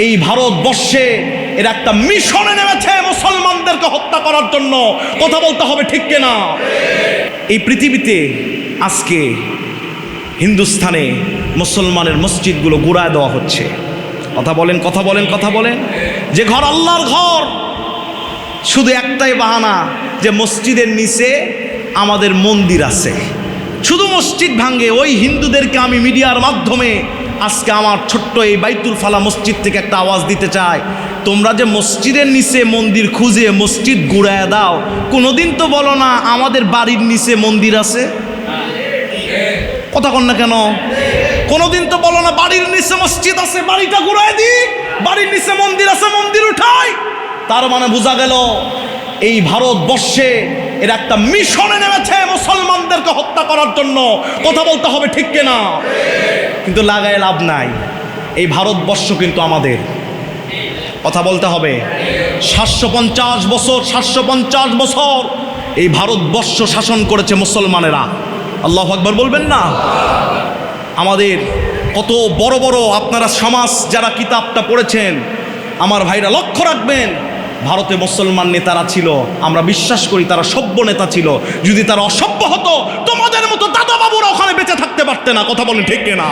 এই ভারতবর্ষে এর একটা মিশনে নেমেছে মুসলমানদেরকে হত্যা করার জন্য। কথা বলতে হবে ঠিক কিনা? এই পৃথিবীতে আজকে হিন্দুস্থানে মুসলমানের মসজিদগুলো গুড়ায় দেওয়া হচ্ছে। কথা বলেন, কথা বলেন, কথা বলেন। যে ঘর আল্লাহর ঘর, শুধু একটাই বাহানা যে মসজিদের নিচে আমাদের মন্দির আছে, শুধু মসজিদ ভাঙ্গে। ওই হিন্দুদেরকে আমি মিডিয়ার মাধ্যমে আজকে আমার ছোট্ট এই বাইতুল ফালা মসজিদ থেকে একটা আওয়াজ দিতে চাই, তোমরা যে মসজিদের নিচে মন্দির খুঁজে মসজিদ গুড়ায় দাও, কোনোদিন তো বলো না আমাদের বাড়ির নিচে মন্দির আছে। কথা কন না কেন? কোনোদিন তো বলো না বাড়ির নিচে মসজিদ আছে, বাড়িটা ঘুরাই দিই, বাড়ির নিচে মন্দির আছে, মন্দির উঠাই। তার মানে বোঝা গেল এই ভারতবর্ষে এর একটা মিশনে নেমেছে মুসলমানদেরকে হত্যা করার জন্য। কথা বলতে হবে ঠিক কিনা? কিন্তু লাগায় লাভ নাই, এই ভারতবর্ষ কিন্তু আমাদের। কথা বলতে হবে। 750 বছর 750 বছর এই ভারতবর্ষ শাসন করেছে মুসলমানেরা। আল্লাহু আকবার বলবেন না? আমাদের কত বড় বড়, আপনারা সমাজ যারা কিতাবটা পড়েছেন আমার ভাইরা লক্ষ্য রাখবেন, ভারতে মুসলমান নেতারা ছিল, আমরা বিশ্বাস করি তারা সভ্য নেতা ছিল। যদি তারা অসভ্য হতো তোমাদের মতো দাদা বাবুরা ওখানে বেঁচে থাকতে পারতে না। কথা বলেন ঠিক কিনা?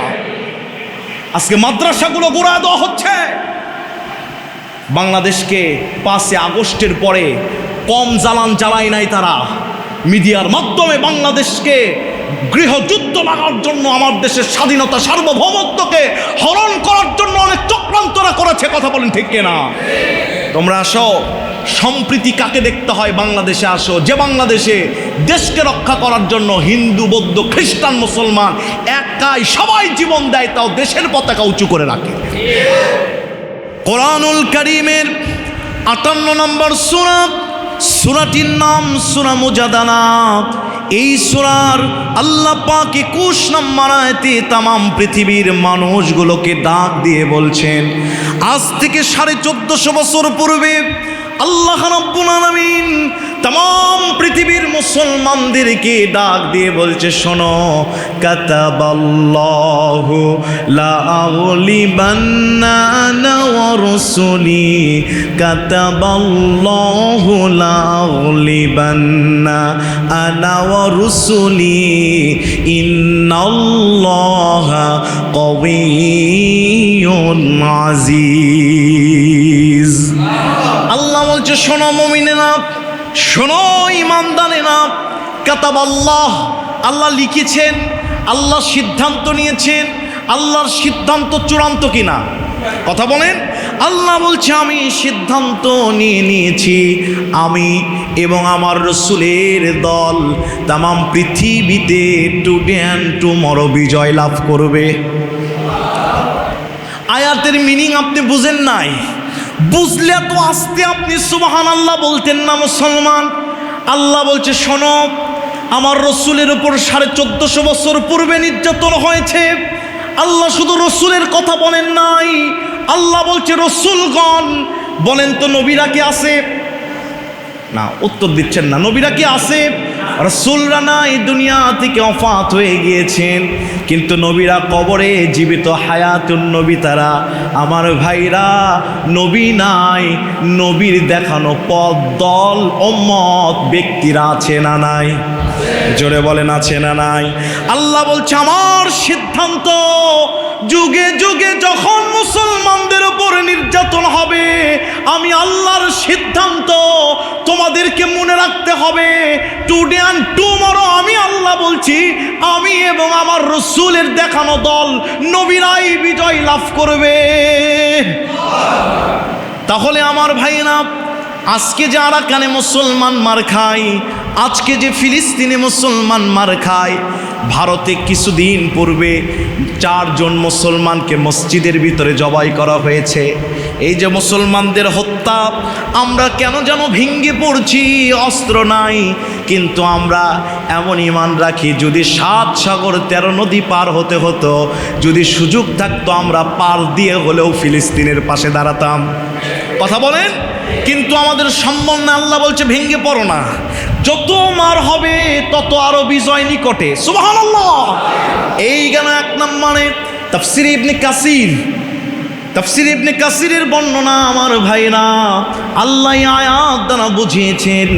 আজকে মাদ্রাসাগুলো গুড়ায় দেওয়া হচ্ছে। বাংলাদেশকে 5 আগস্টের পরে কম জ্বালায় নাই তারা। মিডিয়ার মাধ্যমে বাংলাদেশকে গৃহযুদ্ধ লাগার জন্য, আমার দেশের স্বাধীনতা সার্বভৌমত্বকে হরণ করার জন্য অনেক চক্রান্তরা করেছে। কথা বলেন ঠিক কিনা? তোমরা আসো, সম্প্রীতি কাকে দেখতে হয় বাংলাদেশে আসো, যে বাংলাদেশে দেশকে রক্ষা করার জন্য হিন্দু, বৌদ্ধ, খ্রিস্টান, মুসলমান একাই সবাই জীবন দেয়, তাও দেশের পতাকা উঁচু করে রাখে। কোরআনুল কারীমের 58 নম্বর সূরা, সূরাটির নাম সূরা মুজাদালা। এই সূরার আল্লাহ পাক 21 নম্বর আয়াতে তামাম পৃথিবীর মানুষগুলোকে ডাক দিয়ে বলছেন, আজ থেকে 1450 বছর পূর্বে আল্লাহ রাব্বুল আলামিন তামাম পৃথিবীর মুসলমানদেরকে ডাক দিয়ে বলছে, শোনো, কাতাবাল্লাহু লা আগলিবান্না আনা ওয়া রাসূলি, কাতাবাল্লাহু লা আগলিবান্না আনা ওয়া রাসূলি, ইন্নাল্লাহা কাওয়িয়্যুন আজিজ। আল্লাহ বলছে, শোনো মুমিনেরা, শোনো ঈমানদারেরা, কাতাবাল্লাহ, আল্লাহ লিখেছেন, আল্লাহ সিদ্ধান্ত নিয়েছেন। আল্লাহর সিদ্ধান্ত চূড়ান্ত কিনা? কথা বলেন। আল্লাহ বলছে, আমি সিদ্ধান্ত নিয়েছি, আমি এবং আমার রাসূলের দল তামাম পৃথিবীতে টুডে অ্যান্ড টুমরো বিজয় লাভ করবে। আয়াতের মিনিং আপনি বুঝেন নাই? বুঝলে তো আস্তে আপনি সুবহানাল্লাহ বলতেন না মুসলমান। আল্লাহ বলছে, শোনো, আমার রসুলের উপর 1450 বছর পূর্বে নির্যাতন হয়েছে। আল্লাহ শুধু রসুলের কথা বলেন নাই, আল্লাহ বলছে রসুলগণ। বলেন তো নবীরা কি আছে? না, উত্তর দিচ্ছেন না। নবীরা কি আছে? রাসূলরা না, এই দুনিয়া থেকে ওফাত হয়ে গিয়েছেন, কিন্তু নবীরা কবরে জীবিত, হায়াতুন নবী তারা। আমার ভাইরা, নবী নাই, নবীর দেখানো পথ, দল, উম্মত, ব্যক্তিরা আছে না নাই? জোরে বলেন, আছে না নাই? আল্লাহ বলছে, আমার সিদ্ধান্ত, যুগে যুগে যখন মুসলমানদের উপর নির্যাতন হবে, আমি আল্লাহর সিদ্ধান্ত তোমাদেরকে মনে রাখতে হবে। টুডে অ্যান্ড টুমরো আমি আল্লাহ বলছি, আমি এবং আমার রসুলের দেখানো দল নবীরাই বিজয় লাভ করবে। তাহলে আমার ভাইরা, আজকে যে আরাকানে মুসলমান মার খায়, আজকে যে ফিলিস্তিনে মুসলমান মার খায়, ভারতে কিছুদিন পূর্বে 4 জন মুসলমানকে মসজিদের ভিতরে জবাই করা হয়েছে। এই যে মুসলমানদের হত্যা, আমরা কেন যেন ভেঙে পড়ছি? অস্ত্র নাই, কিন্তু আমরা এমন ঈমান রাখি, যদি 7 সাগর 13 নদী পার হতে হতো, যদি সুযোগ থাকতো, আমরা পার দিয়ে হলেও ফিলিস্তিনের পাশে দাঁড়াতাম। কথা বলেন। কিন্তু আমাদের সম্মান না। আল্লাহ বলছে, ভেঙে পড়ো না, যত মার হবে তত আরো বিজয় নিকটে। সুবহানাল্লাহ। এই গান 1 নম্বরে তাফসীর ইবনে কাসির তাফসীর ইবনে কাসিরের বর্ণনা আমার ভাইরা, আল্লাহ আয়াত দ্বারা বুঝিয়েছেন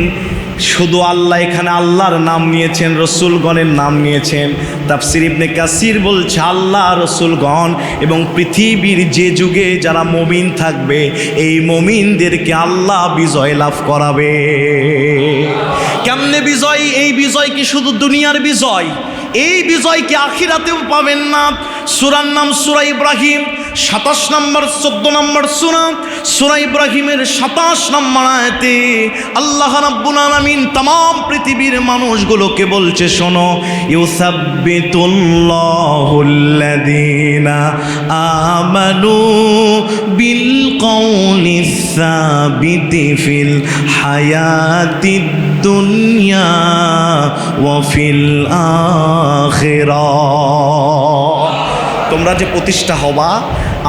শুধু আল্লাহ এখানে আল্লাহর নাম নিয়েছেন, রসুলগণের নাম নিয়েছেন। তাফসীর ইবনে কাসির বলছে আল্লাহ, রসুলগণ এবং পৃথিবীর যে যুগে যারা মুমিন থাকবে এই মুমিনদেরকে আল্লাহ বিজয় লাভ করাবে। কেমনে বিজয়? এই বিজয় কি শুধু দুনিয়ার বিজয়? এই বিজয় কি আখিরাতেও পাবেন না? সূরার নাম সূরা ইব্রাহিম, 27 নম্বর 14 নম্বর সূরা ইব্রাহিমের 27 নম্বর আয়াতে আল্লাহ রাব্বুল আলামিন तमाम পৃথিবীর মানুষগুলোকে বলছে, শোনো, ইউসাব্বিতুল্লাহুল্লাযীনা আমানু বিল কওলিস সাবিতি ফিল হায়াতিদ দুনিয়া ওয়া ফিল আখিরাহ। তোমরা যে প্রতিষ্ঠা হবা,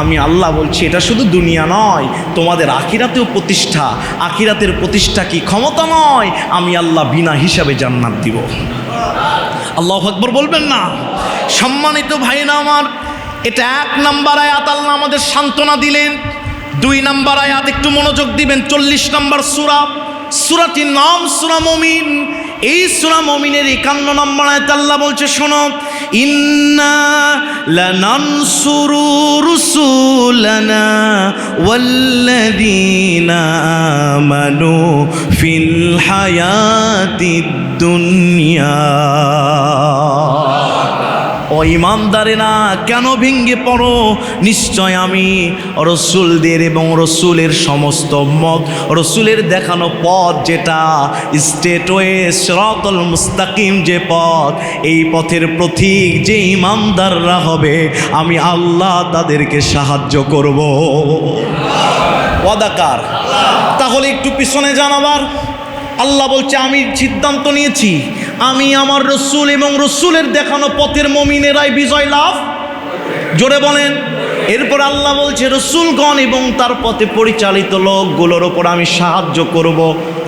আমি আল্লাহ বলছি এটা শুধু দুনিয়া নয়, তোমাদের আখিরাতেও প্রতিষ্ঠা। আখিরাতের প্রতিষ্ঠা কি ক্ষমতা নয়, আমি আল্লাহ বিনা হিসাবে জান্নাত দিব। আল্লাহু আকবার বলবেন না? সম্মানিত ভাইরা আমার, এটা 1 নম্বর আয়াত আল্লাহ আমাদের সান্ত্বনা দিলেন। 2 নম্বর আয়াত একটু মনোযোগ দিবেন, 40 নম্বর সূরা, সূরাটির নাম সূরা মুমিন। এই সূরা মুমিনের 51 নম্বর আয়াতে আল্লাহ বলছে, শোনো, ইন্না লানানসুরু রুসুলানা ওয়াল্লাযীনা আমানু ফিল হায়াতিদ দুনিয়া। ও ইমানদারেরা, কেন ভেঙে পড়ো? নিশ্চয় আমি রসুলদের এবং রসুলের সমস্ত মত, রসুলের দেখানো পথ যেটা স্টেটওয়ে সিরাতুল মুস্তাকিম, যে পথ, এই পথের প্রতীক যে ইমানদাররা হবে আমি আল্লাহ তাদেরকে সাহায্য করব। ওয়াদাকার। তাহলে একটু পিছনে যান আবার। আল্লাহ বলছে আমি সিদ্ধান্ত নিয়েছি, আমি আমার রসুল এবং রসুলের দেখানো পথের মুমিনেরাই বিজয় লাভ। জোরে বলেন। এরপর আল্লাহ বলছে রসুলগণ এবং তার পথে পরিচালিত লোকগুলোর ওপর আমি সাহায্য করব।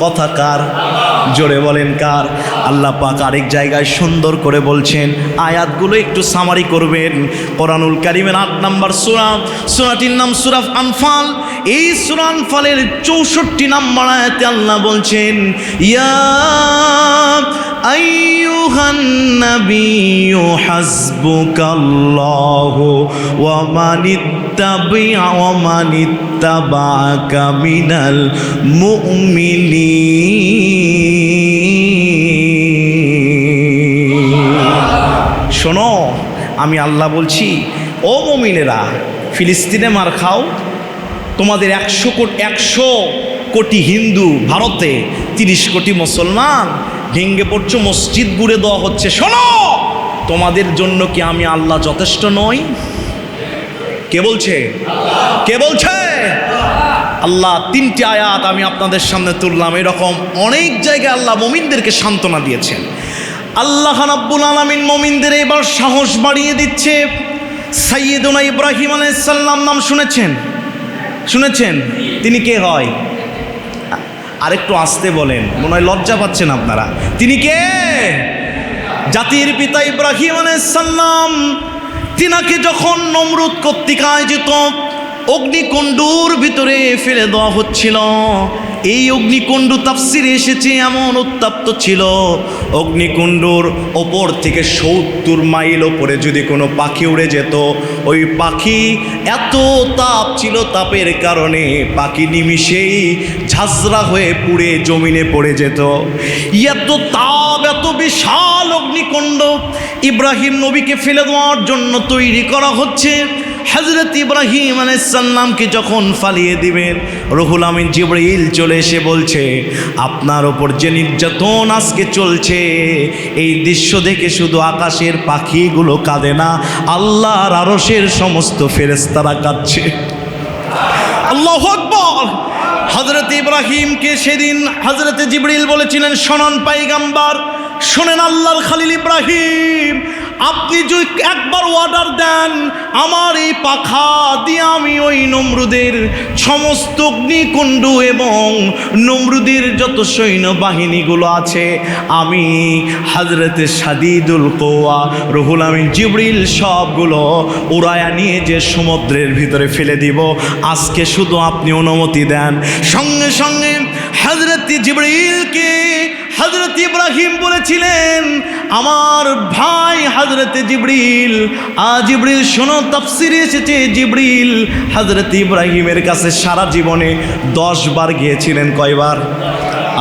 কথা কার? জোরে বলেন কার? আল্লাহ পাক আরেক জায়গায় সুন্দর করে বলছেন, আয়াতগুলো একটু সামারি করবেন। কোরআনুল কারীমের 8 নম্বর সূরা, সূরাটির নাম সূরা আনফাল। এই সূরা আনফালের 64 নম্বর আয়াতে আল্লাহ বলছেন, ইয়া আইয়ুহান নাবিয়্যু হাসবুকাল্লাহু ওয়া মানিত্তাবা'আকা মিনাল মুমিনিন। শোনো, আমি আল্লাহ বলছি, ও মুমিনেরা, ফিলিস্তিনে মার খাও, তোমাদের 100 কোটি হিন্দু, ভারতে 30 কোটি মুসলমান, ভেঙ্গে পড়ছো, মসজিদ গুড়ে দেওয়া হচ্ছে। শোনো, তোমাদের জন্য কি আমি আল্লাহ যথেষ্ট নই? কে বলছে? কে বলছে? আল্লাহ। 3টি আয়াত আমি আপনাদের সামনে তুললাম। এরকম অনেক জায়গায় আল্লাহ মুমিনদেরকে সান্ত্বনা দিয়েছেন। আল্লাহ রাব্বুল আলামিন মুমিনদের এবার সাহস বাড়িয়ে দিচ্ছে। সাইয়্যিদুনা ইব্রাহিম আলাইহিস সালাম নাম শুনেছেন? শুনেছেন? তিনি কে হয়? আরেকটু আসতে বলেন, মনে হয় লজ্জা পাচ্ছেন আপনারা। তিনি কে? জাতির পিতা ইব্রাহিম আলাইহিস সালাম। তিনাকে যখন নমরুদ কর্তৃক আয়োজিত অগ্নিকুণ্ডুর ভিতরে ফেলে দেওয়া হচ্ছিল, এই অগ্নিকুণ্ড তাফসিরে এসেছে এমন উত্তপ্ত ছিল, অগ্নিকুণ্ডুর ওপর থেকে 70 মাইল ওপরে যদি কোনো পাখি উড়ে যেত, ওই পাখি এত তাপ ছিল, তাপের কারণে পাখি নিমিষেই ঝাঁঝরা হয়ে পুড়ে জমিনে পড়ে যেত। এত তাপ, এত বিশাল অগ্নিকুণ্ড ইব্রাহিম নবীকে ফেলে দেওয়ার জন্য তৈরি করা হচ্ছে। হযরত ইব্রাহিম আলাইহিস সালামকে যখন ফালিয়ে দিবেন, রুহুল আমিন জিবরাইল চলে এসে বলছে, আপনার ওপর যে নির্যাতন আজকে চলছে, এই দৃশ্য দেখে শুধু আকাশের পাখিগুলো কাঁদে না, আল্লাহর আরশের সমস্ত ফেরেশতারা কাঁদছে। আল্লাহু আকবার। হযরত ইব্রাহিমকে সেদিন হযরত জিবরাইল বলেছিলেন, শোনেন পয়গম্বর, শোনেন আল্লাহর খলিল ইব্রাহিম, আপনি যদি একবার অর্ডার দেন, আমার এই পাখা দিয়ে আমি ওই নমরুদের সমস্ত অগ্নিকুণ্ড এবং নমরুদের যত সৈন্যবাহিনীগুলো আছে, আমি হযরতে শাদীদুল কোয়া রুহুল আমিন জিবরিল সবগুলো উড়ায়া নিয়ে যে সমুদ্রের ভিতরে ফেলে দিব। আজকে শুধু আপনি অনুমতি দেন। সঙ্গে সঙ্গে হযরত জিবরিলকে হযরত ইব্রাহিম বলেছিলেন, আমার ভাই হযরত জিবরিল, জিবরিল শোনো, তাফসিরে এসেছে জিবরিল হযরত ইব্রাহিমের কাছে সারা জীবনে 10 বার গিয়েছিলেন। কয়বার?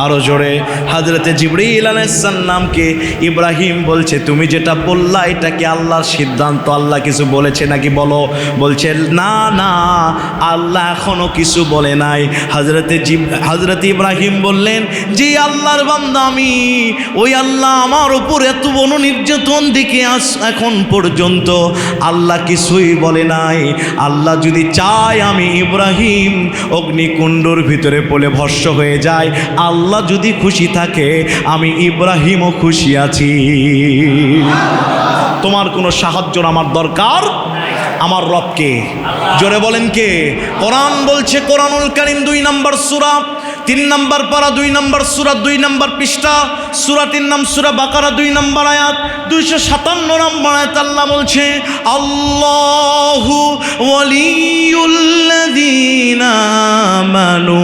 আরো জোরে। হযরতে জিবরিল আলাইহিস সালামকে ইব্রাহিম বলছে, তুমি যেটা বললা এটা কি আল্লাহর সিদ্ধান্ত? আল্লাহ কিছু বলেছে নাকি বলো? বলছে না না, আল্লাহ এখনো কিছু বলে নাই। হযরতে ইব্রাহিম বললেন, যে আল্লাহর বান্দা আমি, ওই আল্লাহ আমার উপর এত বড় নির্যাতন দেখে এখন পর্যন্ত আল্লাহ কিছুই বলে নাই। আল্লাহ যদি চায় আমি ইব্রাহিম অগ্নিকুণ্ডর ভিতরে পড়ে ভস্ম হয়ে যায়, আল্লাহ যদি খুশি থাকে, আমি ইব্রাহিমও খুশি আছি। তোমার কোনো সাহায্য আমার দরকার, আমার রবকে। জোরে বলেন কে? কোরআন বলছে, কোরআনুল কারীম 2 নম্বর সূরা 3 নম্বর পারা 2 নম্বর সূরা 2 নম্বর পৃষ্ঠা, সূরাটির নাম সূরা বাকারা 2 নম্বর আয়াত 257 নম্বর আয়াত। আল্লাহ বলছে, আল্লাহু ওয়ালিয়ুল্লাযীনা আমানু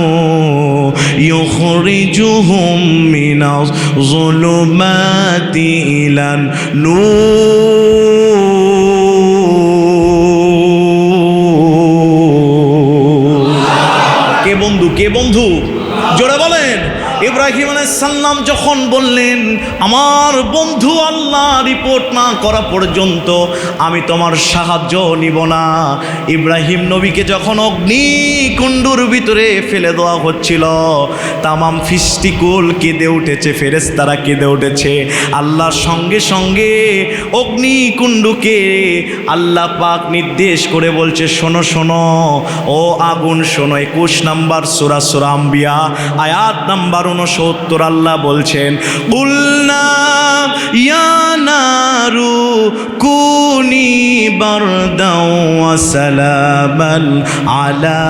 ইউখরিজুহুম মিনাজ যুলুমাতি ইলান নূর। কে বন্ধু? কে বন্ধু? জোরে বলেন। ইব্রাহিম আলাইহিস সালাম যখন বললেন, আমার বন্ধু আল্লাহ রিপোর্ট না করা পর্যন্ত আমি তোমার সাহায্য নিব না। ইব্রাহিম নবীকে যখন অগ্নিকুণ্ডুর ভিতরে ফেলে দেওয়া হচ্ছিল, তামাম ফিস্টিকুল কেঁদে উঠেছে, ফেরেশতারা কেঁদে উঠেছে। আল্লাহর সঙ্গে সঙ্গে অগ্নিকুণ্ডকে আল্লাহ পাক নির্দেশ করে বলছে, শোনো শোনো ও আগুন শোনো। 21 নম্বর সূরা সূরা আম্বিয়া আয়াত নাম্বার 69 আল্লাহ বলছেন, কুলনা ইয়া নারু কুনি বারদাও ওয়া সালামান আলা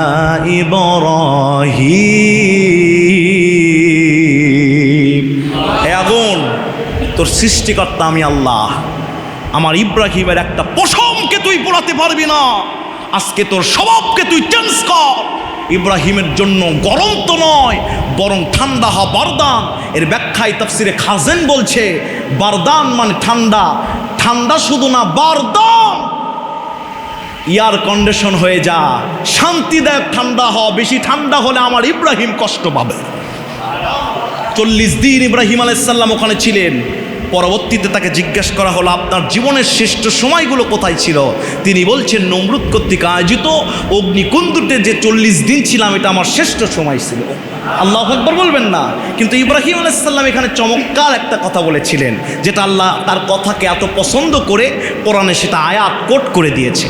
ইব্রাহিম। হে আগুন, তোর সৃষ্টিকর্তা আমি আল্লাহ, আমার ইব্রাহিমের একটা পশমকে তুই পোড়াতে পারবি না। আজকে তোর স্বভাবকে তুই চেঞ্জ কর। ইব্রাহিমের জন্য গরম তো নয়, বরং ঠান্ডা হওয়া বারদান। এর ব্যাখ্যায় তাফসিরে খাজেন বলছে, বারদান মানে ঠান্ডা, ঠান্ডা শুধু না, বারদান এয়ার কন্ডিশন হয়ে যা, শান্তিদায়ক ঠান্ডা হওয়া। বেশি ঠান্ডা হলে আমার ইব্রাহিম কষ্ট পাবে। 40 দিন ইব্রাহিম আলাইহিস সালাম ওখানে ছিলেন। পরবর্তীতে তাকে জিজ্ঞেস করা হলো, আপনার জীবনের শ্রেষ্ঠ সময়গুলো কোথায় ছিল? তিনি বলছেন, নমরুদ কর্তৃক আয়োজিত অগ্নিকুণ্ডুতে যে 40 দিন ছিলাম, এটা আমার শ্রেষ্ঠ সময় ছিল। আল্লাহু আকবার বলবেন না? কিন্তু ইব্রাহিম আলাইহিস সালাম এখানে চমৎকার একটা কথা বলেছিলেন, যেটা আল্লাহ তার কথাকে এত পছন্দ করে কোরআনে সেটা আয়াত কোট করে দিয়েছে।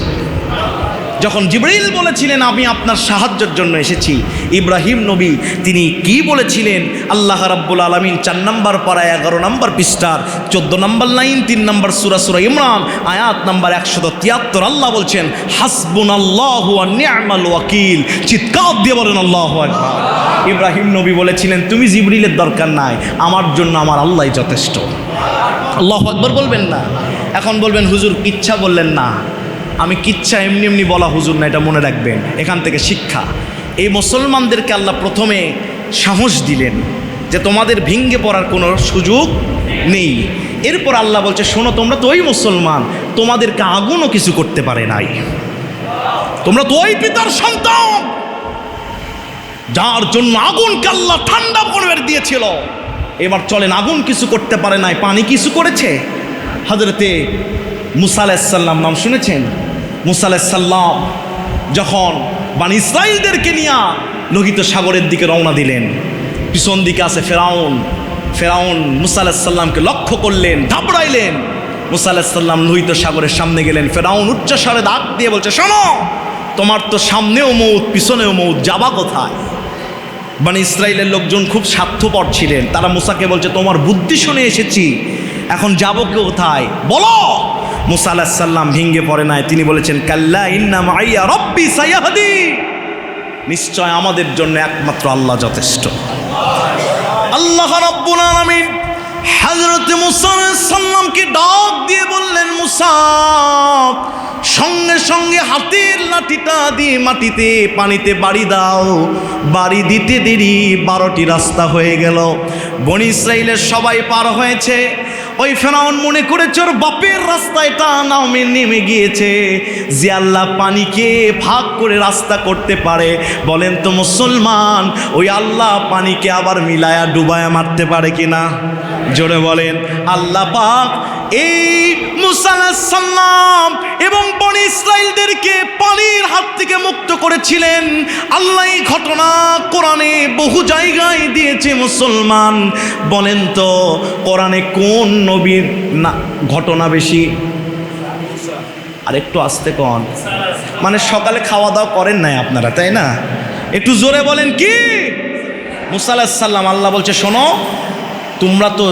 যখন জিবরিল বলেছিলেন, আমি আপনার সাহায্যের জন্য এসেছি, ইব্রাহিম নবী তিনি কি বলেছিলেন? আল্লাহ রাব্বুল আলামিন 4 নম্বর পারা 11 নম্বর পৃষ্ঠার 14 নম্বর লাইন 3 নম্বর সূরা সূরা ইমরান আয়াত নম্বর 173 আল্লাহ বলছেন, হাসবুনাল্লাহু ওয়া নি'মাল ওয়াকিল। চিৎকার দিয়ে বলেন আল্লাহু আকবার। ইব্রাহিম নবী বলেছিলেন, তুমি জিবরিলের দরকার নাই, আমার জন্য আমার আল্লাহই যথেষ্ট। আল্লাহু আকবার বলবেন না? এখন বলবেন, হুজুর কিচ্ছা বললেন না। আমি কিচ্ছা এমনি এমনি বলা হুজুর না, এটা মনে রাখবেন। এখান থেকে শিক্ষা, এই মুসলমানদেরকে আল্লাহ প্রথমে সাহস দিলেন যে তোমাদের ভেঙে পড়ার কোনো সুযোগ নেই। এরপর আল্লাহ বলছে, শোনো, তোমরা তো ওই মুসলমান, তোমাদেরকে আগুনও কিছু করতে পারে নাই। তোমরা তো ওই পিতার সন্তান যার জন্য আগুনকে আল্লাহ ঠান্ডা করে দিয়েছিল। এবার চলেন, আগুন কিছু করতে পারে নাই, পানি কিছু করেছে? হযরতে মুসা আলাইহিস সালাম নাম শুনেছেন? মুসা আলাইহিস সালাম যখন বনী ইসরাঈলদেরকে নিয়ে লোহিত সাগরের দিকে রওনা দিলেন, পিছন দিকে আছে ফেরাউন। ফেরাউন মুসা আলাইহিস সালামকে লক্ষ্য করলেন, ঘাবড়াইলেন। মুসা আলাইহিস সালাম লোহিত সাগরের সামনে গেলেন। ফেরাউন উচ্চ স্বরে ডাক দিয়ে বলছে, শোনো, তোমার তো সামনেও মউত, পিছনেও মউত, যাবা কোথায়? বনী ইসরাঈলের লোকজন খুব স্বার্থপর ছিলেন। তারা মুসাকে বলছে, তোমার বুদ্ধি শুনে এসেছি, এখন যাবো কোথায় বলো? মুসা আলাইহিস সালাম ভেঙে পড়ে নাই, তিনি বলেছেন কাল্লা ইন্না মাইয়া রব্বি সায়াহদি, নিশ্চয় আমাদের জন্য একমাত্র আল্লাহ যথেষ্ট। আল্লাহ রাব্বুল আলামিন হযরত মুসা আলাইহিস সালামকে ডাক দিয়ে বললেন, মুসা, সঙ্গে সঙ্গে হাতের লাঠিটা দিয়ে মাটিতে পানিতে বাড়ি দাও। বাড়ি দিতে দেরি 12টি রাস্তা হয়ে গেল। বনি ইসরাইলের সবাই পার হয়েছে। ওই ফেরাউন মনে করেছে ওর বাপের রাস্তাটা নামে নেমে গিয়েছে, যে আল্লাহ পানিকে ভাগ করে রাস্তা করতে পারে। বলেন তো মুসলমান, ওই আল্লাহ পানিকে আবার মিলায়া ডুবায়া মারতে পারে কিনা? জোরে বলেন। আল্লাহ পাক এই মুসা আলাইহিস সালাম এবং বনি ইসরাইলদেরকে পানির হাত থেকে মুক্ত করেছিলেন। আল্লাহ এই ঘটনা কোরআনে বহু জায়গায় দিয়েছে। মুসলমান বলেন তো কোরআনে কোন নবীর না ঘটনা বেশি? আর একটু আস্তে কন, মানে সকালে খাওয়া দাওয়া করেন নাই আপনারা, তাই না? একটু জোরে বলেন কি? মুসা আলাইহিস সালাম, আল্লাহ বলছে শোনো, তোমরা তো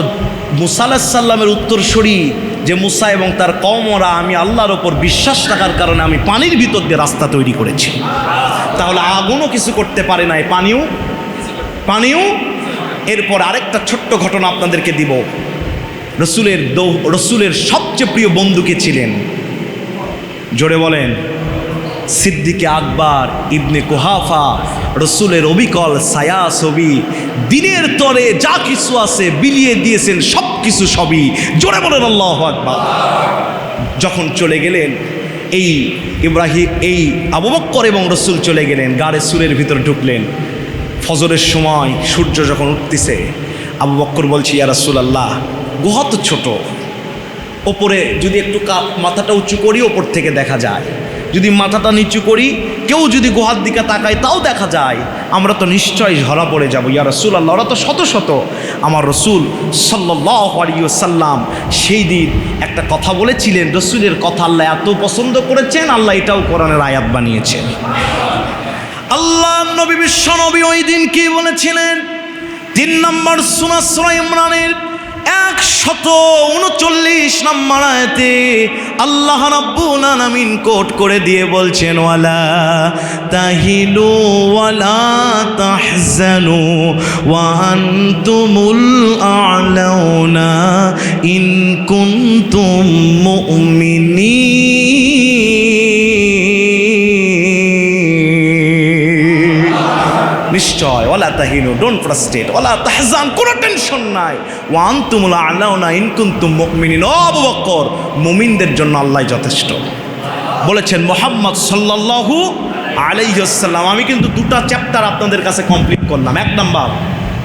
মুসা আলাইহিস সালামের উত্তরসূরি, যে মুসা এবং তার কওমরা আমি আল্লাহর ওপর বিশ্বাস রাখার কারণে আমি পানির ভিতর দিয়ে রাস্তা তৈরি করেছি। তাহলে আগুনও কিছু করতে পারে নাই, পানিও। এরপর আরেকটা ছোট্ট ঘটনা আপনাদেরকে দিব। রসুলের সবচেয়ে প্রিয় বন্ধু কে ছিলেন? জোরে বলেন। সিদ্দিকে আকবর ইবনে কুহাফা, রসুলের অবিকল ছায়া ছবি, দিনের তরে যা কিছু আছে বিলিয়ে দিয়েছেন সব কিছু, সবই। জোরে বলেন আল্লাহু আকবার। যখন চলে গেলেন এই আবু বকর এবং রসুল চলে গেলেন, গাড়ে সুরের ভিতরে ঢুকলেন। ফজরের সময় সূর্য যখন উঠতেছে, আবু বকর বলছে, ইয়া রাসূলুল্লাহ, গুহা তো ছোট, ওপরে যদি একটু মাথাটা উঁচু করি ওপর থেকে দেখা যায়, যদি মাথাটা নিচু করি কেউ যদি গুহার দিকে তাকায় তাও দেখা যায়, আমরা তো নিশ্চয়ই ধরা পড়ে যাব। ইয়া রাসূলুল্লাহ, ওরা তো শত শত। আমার রসুল সাল্লাল্লাহু আলাইহি ওয়াসাল্লাম সেই দিন একটা কথা বলেছিলেন, রসুলের কথা আল্লাহ এত পছন্দ করেছেন, আল্লাহ এটাও কোরআনের আয়াত বানিয়েছেন। আল্লাহ নবী বিশ্ব নবী ওই দিন কি বলেছিলেন? 3 নম্বর সূরা ইমরানের 139 নম্বর আয়াতে আল্লাহ রাব্বুল আলামিন কোট করে দিয়ে বলছেন, ওয়ালা তাহিলু ওয়ালা তাহজানু ওয়া আনতুমুল আ'লাউনা ইন কুনতুম মুমিনিন। নিশ্চয়, ওয়ালা তাহিনু, ডোন্ট ফ্রাস্ট্রেট, ওয়ালা তাহজান, কোনো টেনশন নাই, ওয়া আনতুমুল আ'লাউনা ইন কুনতুম মুমিনিন। ও আবু বকর, মুমিনদের জন্য আল্লাহ যথেষ্ট বলেছেন মুহাম্মদ সাল্লাল্লাহু আলাইহি ওয়াসাল্লাম। আমি কিন্তু 2টা চ্যাপ্টার আপনাদের কাছে কমপ্লিট করলাম। 1 নাম্বার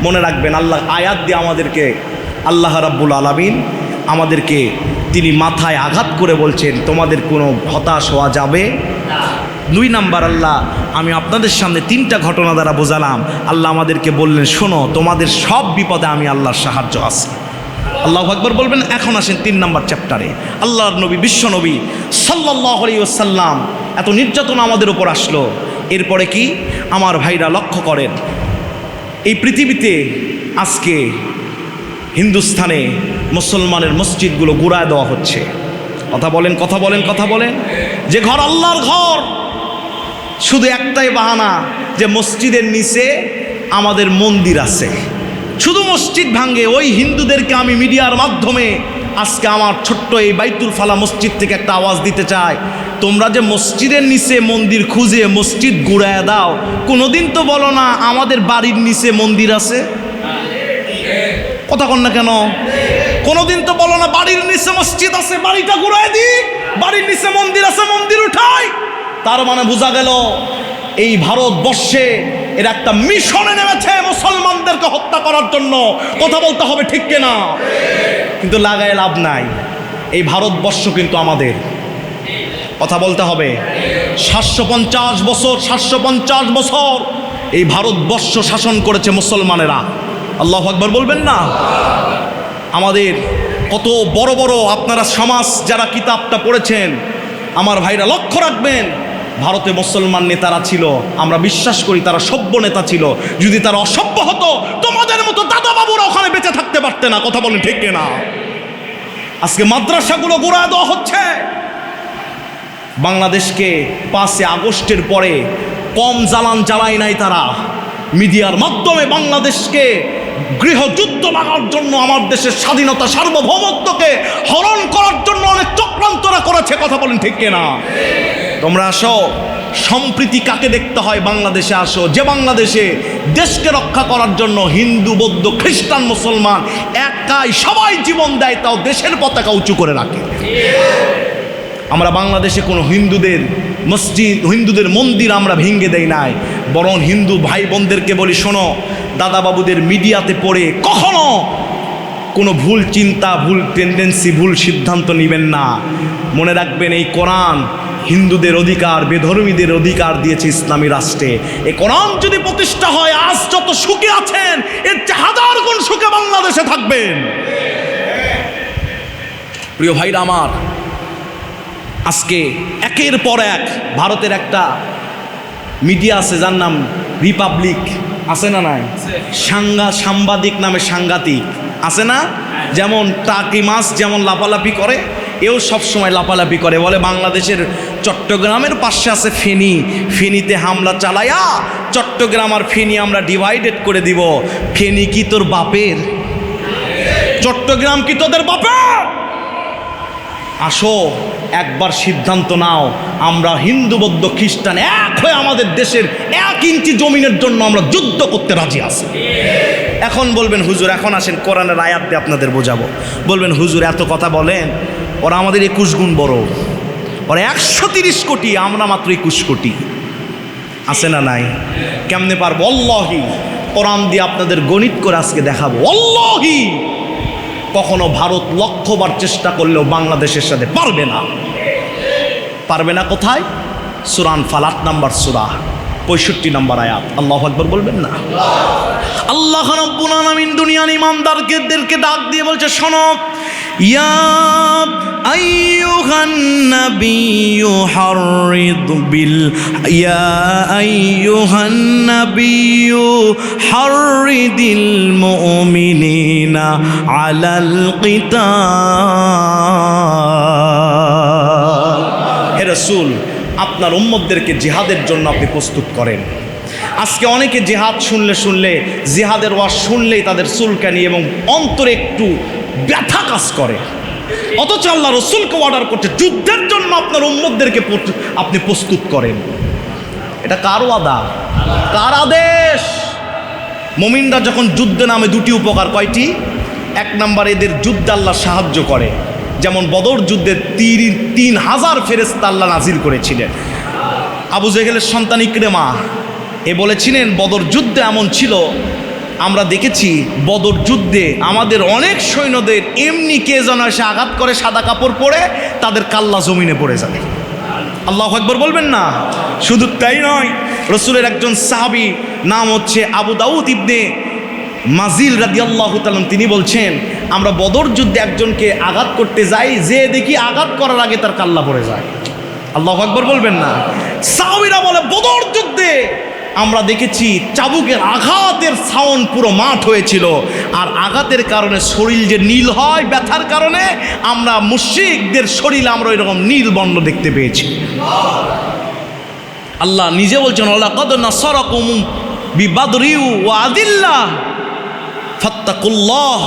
মনে রাখবেন, আল্লাহ আয়াত দিয়ে আমাদেরকে, আল্লাহ রাব্বুল আলামিন আমাদেরকে তিনি মাথায় আঘাত করে বলছেন তোমাদের কোনো হতাশ হওয়া যাবে না। 2 নাম্বার, আল্লাহ আমি আপনাদের সামনে 3টা ঘটনা দ্বারা বোঝালাম। আল্লাহ আমাদেরকে বললেন শোনো, তোমাদের সব বিপদে আমি আল্লাহর সাহায্য আছে। আল্লাহু আকবার বলবেন। এখন আসেন 3 নাম্বার চ্যাপ্টারে। আল্লাহর নবী বিশ্ব নবী সাল্লাল্লাহু আলাইহি ওয়াসাল্লাম এত নির্যাতন আমাদের উপর আসলো, এরপরে কি? আমার ভাইরা লক্ষ্য করেন, এই পৃথিবীতে আজকে হিন্দুস্থানে মুসলমানের মসজিদগুলো গুড়ায় দেওয়া হচ্ছে। কথা বলেন, কথা বলেন, কথা বলেন। যে ঘর আল্লাহর ঘর, শুধু একটাই বাহানা যে মসজিদের নিচে আমাদের মন্দির আছে, শুধু মসজিদ ভাঙ্গে। ওই হিন্দুদেরকে আমি মিডিয়ার মাধ্যমে আজকে আমার ছোট্ট এই বাইতুল ফালা মসজিদ থেকে একটা আওয়াজ দিতে চাই, তোমরা যে মসজিদের নিচে মন্দির খুঁজে মসজিদ গুড়ায় দাও, কোনোদিন তো বলো না আমাদের বাড়ির নিচে মন্দির আছে। কথা কন না কেন? কোনোদিন তো বলো না বাড়ির নিচে মসজিদ আছে, বাড়িটা ঘুরায় দিই, বাড়ির নিচে মন্দির আছে, মন্দির উঠাই। তার মানে বোঝা গেল এই ভারতবর্ষে এর একটা মিশনে নেমেছে মুসলমানদেরকে হত্যা করার জন্য। কথা বলতে হবে, ঠিক কিনা? কিন্তু লাগায় লাভ নাই, এই ভারতবর্ষ কিন্তু আমাদের। কথা বলতে হবে। 750 বছর এই ভারতবর্ষ শাসন করেছে মুসলমানেরা। আল্লাহু আকবার বলবেন না? আমাদের কত বড় বড়, আপনারা সমাজ যারা কিতাবটা পড়েছেন আমার ভাইরা লক্ষ্য রাখবেন, ভারতে মুসলমান নেতারা ছিল, আমরা বিশ্বাস করি তারা সভ্য নেতা ছিল। যদি তারা অসভ্য হতো তোমাদের মতো দাদা বাবুরা ওখানে বেঁচে থাকতে পারতে না। কথা বলেন ঠিক কিনা? আজকে মাদ্রাসাগুলো গুড়ায় দেওয়া হচ্ছে। বাংলাদেশকে 5 আগস্টের পরে কম জ্বালান জ্বালায় নাই তারা। মিডিয়ার মাধ্যমে বাংলাদেশকে গৃহযুদ্ধ লাগার জন্য, আমার দেশের স্বাধীনতা সার্বভৌমত্বকে হরণ করার জন্য অনেক চক্রান্তরা করেছে। কথা বলেন ঠিক কিনা? তোমরা আসো, সম্প্রীতি কাকে দেখতে হয় বাংলাদেশে আসো, যে বাংলাদেশে দেশকে রক্ষা করার জন্য হিন্দু, বৌদ্ধ, খ্রিস্টান, মুসলমান একাই সবাই জীবন দেয়, তাও দেশের পতাকা উঁচু করে রাখে। আমরা বাংলাদেশে কোনো হিন্দুদের মসজিদ, হিন্দুদের মন্দির আমরা ভেঙে দেই নাই, বরং হিন্দু ভাই বোনদেরকে বলি, শোনো, দাদাবাবুদের মিডিয়াতে পড়ে কখনো কোনো ভুল চিন্তা, ভুল টেন্ডেন্সি, ভুল সিদ্ধান্ত নেবেন না। মনে রাখবেন, এই কোরআন হিন্দুদের অধিকার, বেধর্মীদের অধিকার দিয়েছে ইসলামী রাষ্ট্রে। এই কোরআন যদি প্রতিষ্ঠা হয়, আজ যত সুখে আছেন এর চেয়ে 1000 গুণ সুখে বাংলাদেশে থাকবেন। প্রিয় ভাইরা আমার, আজকে একের পর এক ভারতের একটা মিডিয়া আছে যার নাম রিপাবলিক, আছে না নাই? সাংবাদিক নামে সাংঘাতিক আছে না? যেমন টাকি মাছ যেমন লাফালাফি করে, এও সবসময় লাফালাফি করে, বলে বাংলাদেশের চট্টগ্রামের পাশে আছে ফেনী, ফেনীতে হামলা চালায়া চট্টগ্রাম আর ফেনী আমরা ডিভাইডেড করে দিব। ফেনী কি তোর বাপের? চট্টগ্রাম কি তোদের বাপের? আসো, একবার সিদ্ধান্ত নাও, আমরা হিন্দু, বৌদ্ধ, খ্রিস্টান এক হয়ে আমাদের দেশের 1 ইঞ্চি জমিনের জন্য আমরা যুদ্ধ করতে রাজি আছি। এখন বলবেন হুজুর, এখন আসেন কোরআনের আয়াত দিয়ে আপনাদের বোঝাবো। বলবেন হুজুর এত কথা বলেন, ওরা আমাদের 21 গুণ বড়, ওরা 130 কোটি, আমরা মাত্র 21 কোটি। আছে না নাই? কেমনে পারবো? আল্লাহি, কোরআন দিয়ে আপনাদের গণিত করে আজকে দেখাবো। আল্লাহি, কখনো ভারত লক্ষবার চেষ্টা করলেও বাংলাদেশের সাথে পারবে না। পারবে না কোথায়? সূরা আনফাল 8 নম্বর সূরা 65 নম্বর আয়াত। আল্লাহু আকবার বলবেন না? আল্লাহ রাব্বুল আলামিন দুনিয়ার ইমানদারদেরকে ডাক দিয়ে বলছে, শোনো, ইয়া আইয়ুহান নাবিয়্যু হাররিদ বিল ইয়া আইয়ুহান নাবিয়্যু হাররিদিল মুমিনিনা আলাল কিতাল। হে রাসূল, আপনার উম্মতদেরকে জিহাদের জন্য আপনি প্রস্তুত করেন। আজকে অনেকে জিহাদ শুনলে জিহাদের ওয়াজ শুনলেই তাদের চুলকানি এবং অন্তরে একটু ব্যথা কাজ করে, অথচ আল্লাহ রাসূলকে অর্ডার করছে যুদ্ধের জন্য আপনার উম্মতদেরকে আপনি প্রস্তুত করেন। এটা কার ওয়াদা? কার আদেশ? মুমিনরা যখন যুদ্ধে নামে 2টি উপকার। কয়টি? 1 নম্বর, এদের যুদ্ধে আল্লাহ সাহায্য করে, যেমন বদর যুদ্ধে 3000 ফেরেশতা আল্লাহ নাজিল করেছিলেন। আবু জেহেলের সন্তান ইকরিমা এ বলেছিলেন, বদর যুদ্ধে এমন ছিল, আমরা দেখেছি বদর যুদ্ধে আমাদের অনেক সৈন্যদের এমনি কে যেন এসে আঘাত করে সাদা কাপড় পরে, তাদের কাল্লা জমিনে পড়ে যায়। আল্লাহু আকবার বলবেন না? শুধু তাই নয়, রাসূলের একজন সাহাবী, নাম হচ্ছে আবু দাউদ ইবনে মাজিল রাদিয়াল্লাহু তাআলা, তিনি বলছেন, আমরা বদর যুদ্ধে একজনকে আঘাত করতে যাই, যে দেখি আঘাত করার আগে তার কাল্লা পড়ে যায়। আল্লাহু আকবার বলবেন না? সাহাবীরা বলে, বদর যুদ্ধে আমরা দেখেছি চাবুকের আঘাতের সাউন্ড পুরো মাঠ হয়েছিল, আর আঘাতের কারণে শরীর যে নীল হয় ব্যথার কারণে, আমরা মুশরিকদের শরীর আমরা এরকম নীল বর্ণ দেখতে পেয়েছি। আল্লাহ নিজে বলছেন, লাকাদ নাসারাকুম বিবাদরিউ ওয়া আদিল্লাহ ফাত্তাকুল্লাহ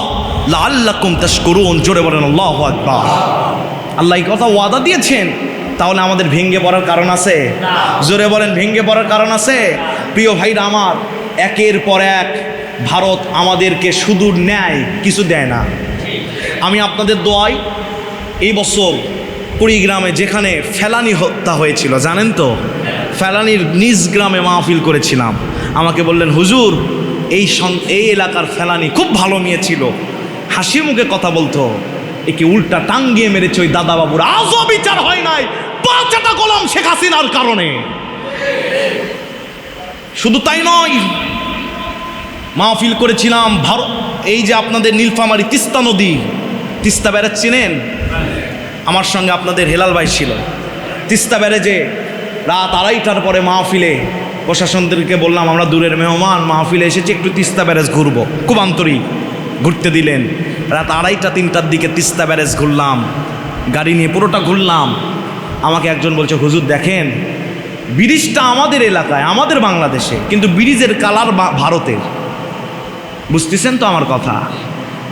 লাআল্লাকুম তাশকুরুন। জোরে বলেন আল্লাহু আকবার। আল্লাহ এই কথা ওয়াদা দিয়েছেন, তাহলে আমাদের ভেঙে পড়ার কারণ আছে? জোরে বলেন, ভেঙে পড়ার কারণ আছে? প্রিয় ভাইরা আমার, একের পর এক ভারত আমাদেরকে শুধু নেয়, কিছু দেয় না। আমি আপনাদের দোয়ায় এই বছর কুড়িগ্রামে যেখানে ফেলানি হত্যা হয়েছিল, জানেন তো, ফেলানির নিজ গ্রামে মাহফিল করেছিলাম। আমাকে বললেন, হুজুর এই এলাকার ফেলানি খুব ভালো মেয়ে ছিল, হাসি মুখে কথা বলতো, একে উল্টা টাঙ্গিয়ে মেরেছে ওই দাদা বাবুর, আজও বিচার হয় নাই 5টা গোলাম শেখ হাসিনার কারণে। শুধু তাই নয়, মাহফিল করেছিলাম এই যে আপনাদের নীলফামারী তিস্তা নদী, তিস্তা ব্যারেজ চেনেন? আমার সঙ্গে আপনাদের হেলাল ভাই ছিল। তিস্তা ব্যারেজে রাত 2:30টার পরে মাহফিলে প্রশাসনদেরকে বললাম, আমরা দূরের মেহমান, মাহফিলে এসেছি, একটু তিস্তা ব্যারেজ ঘুরবো। খুব আন্তরিক, ঘুরতে দিলেন। রাত 2:30-3টার দিকে তিস্তা ব্যারেজ ঘুরলাম, গাড়ি নিয়ে পুরোটা ঘুরলাম। আমাকে একজন বলছে, হুজুর দেখেন ব্রিজটা আমাদের এলাকায়, আমাদের বাংলাদেশে, কিন্তু ব্রিজের কালার ভারতের। বুঝতেছেন তো আমার কথা?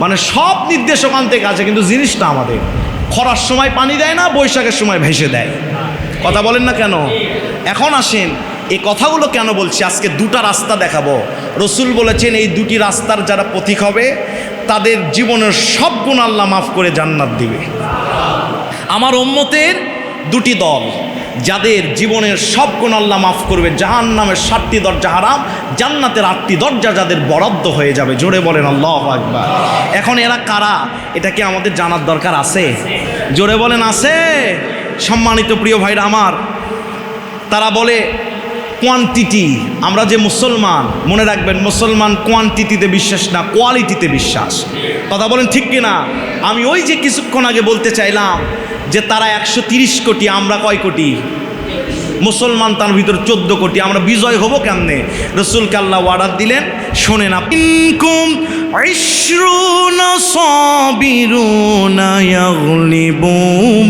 মানে সব নির্দেশ ওখান থেকে আছে, কিন্তু জিনিসটা আমাদের। খরার সময় পানি দেয় না, বৈশাখের সময় ভেসে দেয়। কথা বলেন না কেন? এখন আসেন, এই কথাগুলো কেন বলছি? আজকে দুটা রাস্তা দেখাবো। রসুল বলেছেন এই দুটি রাস্তার যারা পথিক হবে তাদের জীবনের সব গুনাহ আল্লাহ মাফ করে জান্নাত দিবে। আমার উম্মতের দুটি দল, যাদের জীবনের সব গুনাহ আল্লাহ মাফ করবে, জাহান্নামের 7টি দরজা হারাম, জান্নাতের 8টি দরজা যাদের বরাদ্দ হয়ে যাবে। জোরে বলেন আল্লাহু আকবার। এখন এরা কারা, এটা কি আমাদের জানার দরকার আছে? জোরে বলেন আছে? সম্মানিত প্রিয় ভাইরা আমার, তারা বলে কোয়ান্টিটি। আমরা যে মুসলমান, মনে রাখবেন মুসলমান কোয়ান্টিটিতে বিশ্বাস না, কোয়ালিটিতে বিশ্বাস। কথা বলেন ঠিক কিনা? আমি ওই যে কিছুক্ষণ আগে বলতে চাইলাম যে তারা 130 কোটি, আমরা কয় কোটি? মুসলমান তার ভিতর 14 কোটি। আমরা বিজয় হব কেমনে? রসুলকে আল্লাহ অর্ডার দিলেন, শোনেন, ইনকুম 20 সাবিরুনা ইয়াগলিবু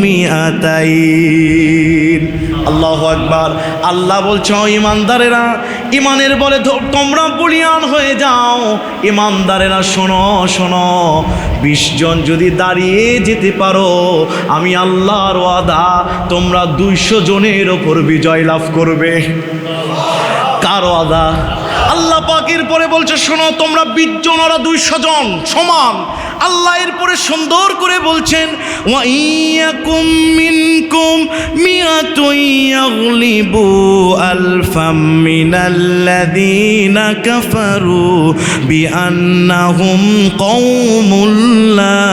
মিআতাইন। আল্লাহু আকবার। আল্লাহ বলছে, ইমানদারেরা, ইমানের বলে তোমরা বলিয়ান হয়ে যাও। ইমানদারেরা শোনো শোনো, 20 জন যদি দাঁড়িয়ে যেতে পারো, আমি আল্লাহর ওয়াদা তোমরা 200 জনের ওপর বিজয় লাভ করবে। কার ওয়াদা? আল্লাহ পাকের পরে বলছে, শোনো তোমরা 20 জন, ওরা 200 জন সমান। আল্লাহ এর পরে সুন্দর করে বলছেন, ওয়া ইয়াকুম মিনকুম মিআতুন ইয়াগলিবু আলফাম মিনাল্লাযীনা কাফারু বিআন্নাহুম কওমুল লা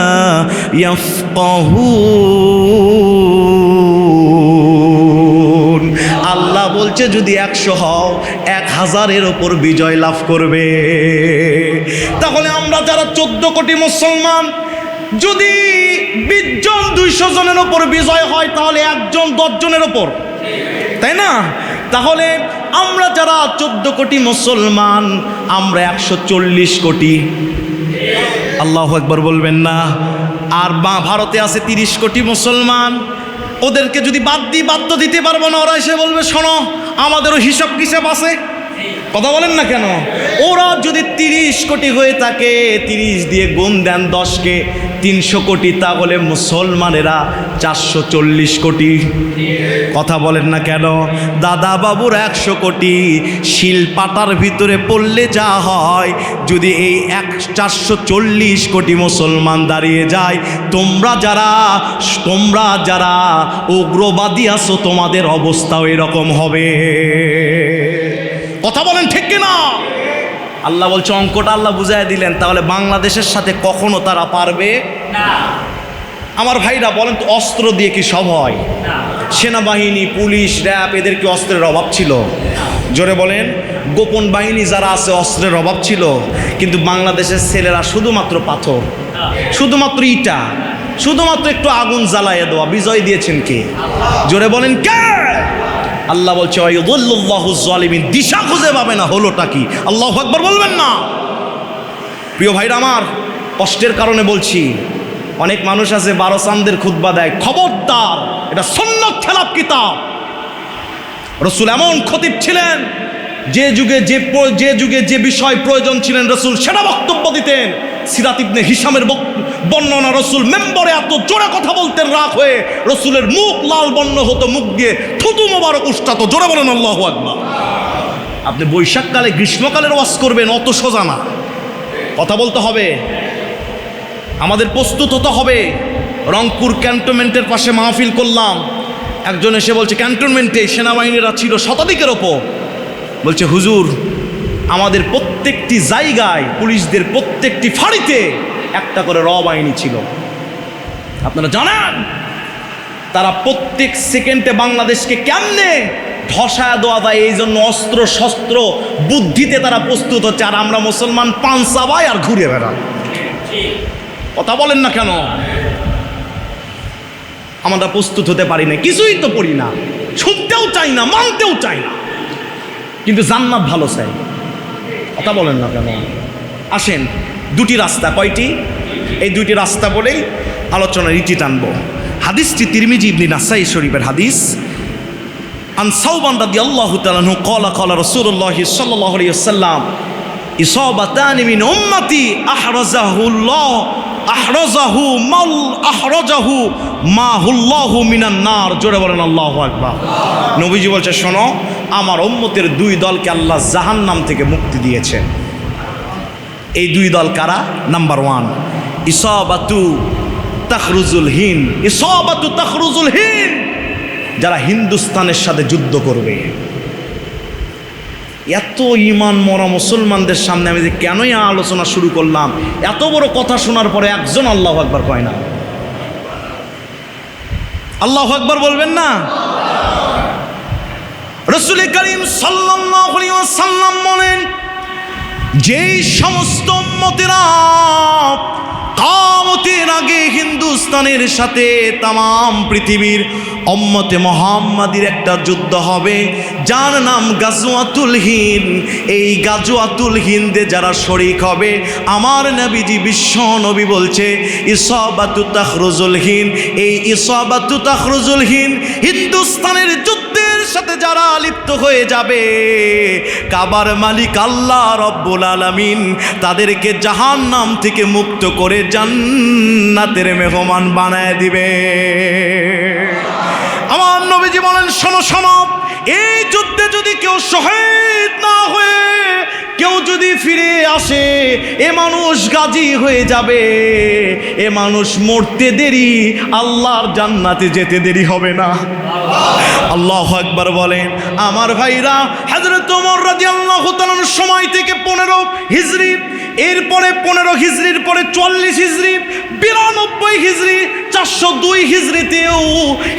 ইয়াফকাহুন। আল্লাহ বলছে যদি 100 হও, 1000-এর ওপর বিজয় লাভ করবে। তাহলে আমরা যারা 14 কোটি মুসলমান, যদি 20 জন 200 জনের ওপর বিজয় হয়, তাহলে একজন 10 জনের ওপর, তাই না? তাহলে আমরা যারা 14 কোটি মুসলমান, আমরা 140 কোটি। আল্লাহু আকবার বলবেন না? আর ভারতে আছে 30 কোটি মুসলমান। ওদেরকে যদি বাদ তো দিতে পারবো না। ওরা এসে বলবে, শোনো আমাদেরও হিসাব কিসাব আছে। কথা বলেন না কেন? ওরা যদি 30 কোটি হয়ে থাকে, 30 দিয়ে গুণ দেন 10কে, 300 কোটি, তাহলে মুসলমানেরা 440 কোটি। কথা বলেন না কেন? দাদা বাবুর 100 কোটি। শিল পাতার ভিতরে পড়লে যা হয়, যদি এই 440 কোটি মুসলমান দাঁড়িয়ে যায়, তোমরা যারা উগ্রবাদী আছো, তোমাদের অবস্থাও এরকম হবে। কথা বলেন ঠিক কিনা? আল্লাহ বলছে, অঙ্কটা আল্লাহ বুঝাই দিলেন। তাহলে বাংলাদেশের সাথে কখনো তারা পারবে না। আমার ভাইরা বলেন তো, অস্ত্র দিয়ে কি সব হয়? সেনাবাহিনী, পুলিশ, র্যাব, এদের কি অস্ত্রের অভাব ছিল? জোরে বলেন। গোপন বাহিনী যারা আছে, অস্ত্রের অভাব ছিল? কিন্তু বাংলাদেশের ছেলেরা শুধুমাত্র পাথর, শুধুমাত্র ইটা, শুধুমাত্র একটু আগুন জ্বালাইয়ে দেওয়া। বিজয় দিয়েছেন কে? জোরে বলেন কে? আল্লাহ বলছে, ওয়াইদুল্লাহু যালিমিন। দিশা খুঁজে পাবে না, হলোটা কি? আল্লাহু আকবার বলবেন না? প্রিয় ভাইরা আমার, কষ্টের কারণে বলছি, অনেক মানুষ আছে 12 চাঁদের খুতবা দেয়। খবরদার, এটা সুন্নাত খেলাফ কিতাব। রসুল এমন খতিব ছিলেন, যে যুগে যে বিষয় প্রয়োজন ছিলেন রসুল সেটা বক্তব্য দিতেন। সিরাত ইবনে হিশামের বর্ণনা, রসুল মেম্বরে এত জোরে কথা বলতেন, রাগ হয়ে রসুলের মুখ লাল বর্ণ হতো, মুখ দিয়ে থুতু মোবারক উষ্টাতো। জোরে বলেন আল্লাহু আকবার। আপনি বৈশাখকালে গ্রীষ্মকালের ওয়াজ করবেন, অত সোজা না। কথা বলতে হবে, আমাদের প্রস্তুত হতে হবে। রংপুর ক্যান্টনমেন্টের পাশে মাহফিল করলাম। একজন এসে বলছে, ক্যান্টনমেন্টে সেনাবাহিনীরা ছিল শতাধিকের ওপর। বলছে, হুজুর আমাদের প্রত্যেকটি জায়গায়, পুলিশদের প্রত্যেকটি ফাঁড়িতে একটা করে র বাহিনী ছিল। আপনারা জানেন তারা প্রত্যেক সেকেন্ডে বাংলাদেশকে কেমনে ধসায়া দেওয়া যায়, এই জন্য অস্ত্র শস্ত্র বুদ্ধিতে তারা প্রস্তুত হচ্ছে। আর আমরা মুসলমান পান চাবাই আর ঘুরে বেড়াই। কথা বলেন না কেন? আমরা প্রস্তুত হতে পারি না, কিছুই তো পড়ি না, শুনতেও চাই না, মানতেও চাই না, কিন্তু জান্নাত ভালো চাই। কথা বলেন না কেন? আসেন, দুটি রাস্তা। কয়টি? এই দুইটি রাস্তা বলেই আলোচনার ইতি টানব। হাদিসটি তিরমিজি ইবনে নাসাই শরীফের হাদিস। আন সাওবান রাদিয়াল্লাহু তাআলা আনহু ক্বালা ক্বালা রাসূলুল্লাহ সাল্লাল্লাহু আলাইহি ওয়াসাল্লাম ইসাবাতানি মিন উম্মতি আহরাজাহু মাহুল্লাহু মিনান নার। জোরে বলেন আল্লাহু আকবার। নবীজি বলছে, শোনো, আমার উম্মতের দুই দলকে আল্লাহ জাহান্নাম থেকে মুক্তি দিয়েছেন। এই দুই দল কারা? নাম্বার 1, ইসাবাতু তাখরুজুল হিন্দ। ইসাবাতু তাখরুজুল হিন্দ, যারা হিন্দুস্তানের সাথে যুদ্ধ করবে। এত ঈমান মরা মুসলমানদের সামনে আমি যে কেনই আলোচনা শুরু করলাম, এত বড় কথা শোনার পরে একজন আল্লাহু আকবার কয় না। আল্লাহু আকবার বলবেন না? রাসূল করিম সাল্লাল্লাহু আলাইহি ওয়াসাল্লাম বলেন, যেই সমস্ত উম্মতেরা কিয়ামতের আগে হিন্দুস্তানের সাথে তাম পৃথিবীর উম্মতে মুহাম্মাদির একটা যুদ্ধ হবে, যার নাম গাজওয়াতুল হিন্দ। এই গাজওয়াতুল হিন্দে যারা শরীক হবে, আমার নবীজি বিশ্ব নবী বলছে, ইসাবাতু তাখরুজুল হিন্দ। এই ইসাবাতু তাখরুজুল হিন্দ হিন্দুস্তানের যুদ্ধের সাথে যারা লিপ্ত হয়ে যাবে, কাবার মালিক আল্লাহ রব্বুল আলামিন তাদেরকে জাহান্নাম থেকে মুক্ত করে জান্নাতের মেহমান বানায় দিবে। আমার নবীজি বলেন, শোনো শোনো, এই যুদ্ধে যদি কেউ শহীদ না হয়ে কেউ যদি ফিরে আসে, এ মানুষ গাজী হয়ে যাবে। এ মানুষ মরতে দেরি, আল্লাহর জান্নাতে যেতে দেরি হবে না। আল্লাহু আকবার বলেন। আমার ভাইরা, হযরত ওমর রাদিয়াল্লাহু তাআলার সময় থেকে 15 হিজরি, এরপরে 15 হিজরির পরে 44 হিজরি, 92 হিজরি, 402 হিজরিতেও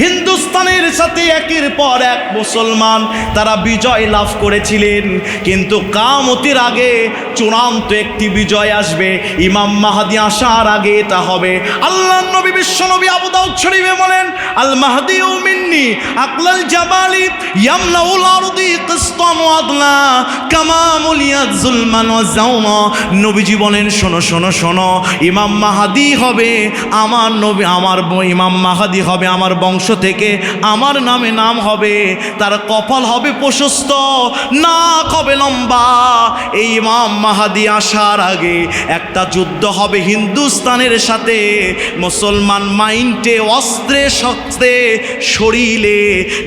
হিন্দুস্তানের সাথে একের পর এক মুসলমান তারা বিজয় লাভ করেছিলেন। কিন্তু কিয়ামতের আগে চূড়ান্ত একটি বিজয় আসবে, ইমাম মাহদী আসার আগে এটা হবে। আল্লাহর নবী বিশ্বনবী আবু দাউদ শরীফে বলেন, আল মাহদিউ মিন্নি আকলাল জাবালি ইয়ামলাউল আরদি কিসতান ওয়া আদলা কামা মুলিয়াত যুলমান ওয়া যাওমা। নবীজি বলেন, শোনো শোনো শোনো, ইমাম মাহদী হবে আমার নবী, ইমাম মাহদী হবে আমার বংশ থেকে, আমার নামে নাম হবে, তার কপাল হবে প্রশস্ত, নাক হবে লম্বা। এই ইমাম মাহদী আসার আগে একটা যুদ্ধ হবে হিন্দুস্তানের সাথে। মুসলমান মাইন্ডে, অস্ত্রে শস্ত্রে, শরীরে,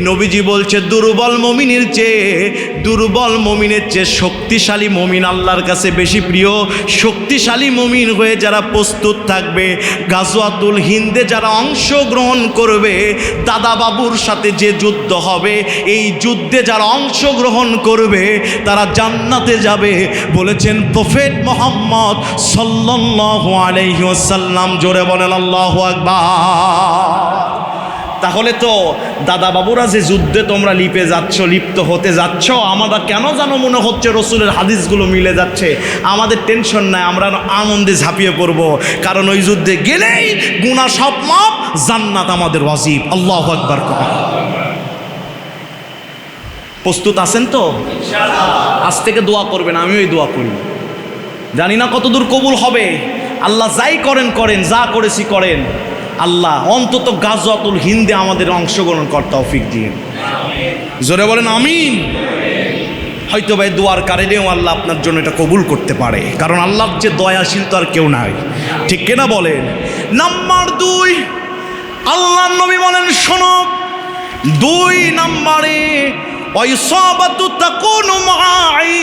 নবীজি বলছে দুর্বল মুমিনের চেয়ে শক্তিশালী মুমিন আল্লাহর কাছে বেশি প্রিয়। শক্তিশালী মুমিন হয়ে যারা প্রস্তুত থাকবে, গাজওয়াতুল হিন্দে যারা অংশগ্রহণ করবে, দাদা বাবুর সাথে যে যুদ্ধ হবে, এই যুদ্ধে যারা অংশগ্রহণ করবে তারা জান্নাতে যাবে বলেছেন প্রফেট মুহাম্মদ সাল্লাল্লাহু আলাইহি ওয়াসাল্লাম। জোরে বলেন আল্লাহু আকবার। তাহলে তো দাদা বাবুরা যে যুদ্ধে তোমরা লিপ্ত হতে যাচ্ছ, আমরা কেন জানো মনে হচ্ছে রসুলের হাদিসগুলো মিলে যাচ্ছে। আমাদের টেনশন নাই, আমরা আনন্দে ঝাঁপিয়ে পড়ব, কারণ ওই যুদ্ধে গেলেই গুনাহ সব মাপ, জান্নাত আমাদের ওয়াজিব। আল্লাহু আকবার। প্রস্তুত আছেন তো? আজ থেকে দোয়া করবেন, আমিও এই দোয়া করি। জানি না কতদূর কবুল হবে। আল্লাহ যাই করেন করেন, যা করেছি করেন। আল্লাহ অন্তত গাজওয়াতুল হিন্দে আমাদের অংশগ্রহণ করতে তৌফিক দিন। জোরে বলেন আমিন। হয়তো ভাই দোয়ার কারণেও আল্লাহ আপনার জন্য এটা কবুল করতে পারে, কারণ আল্লাহর যে দয়াশীল তো আর কেউ নাই, ঠিক কিনা বলেন? নাম্বার 2, আল্লাহর নবী বলেন, শোনো, 2 নম্বরে ওয়াইসাবাতু তাকুনু মা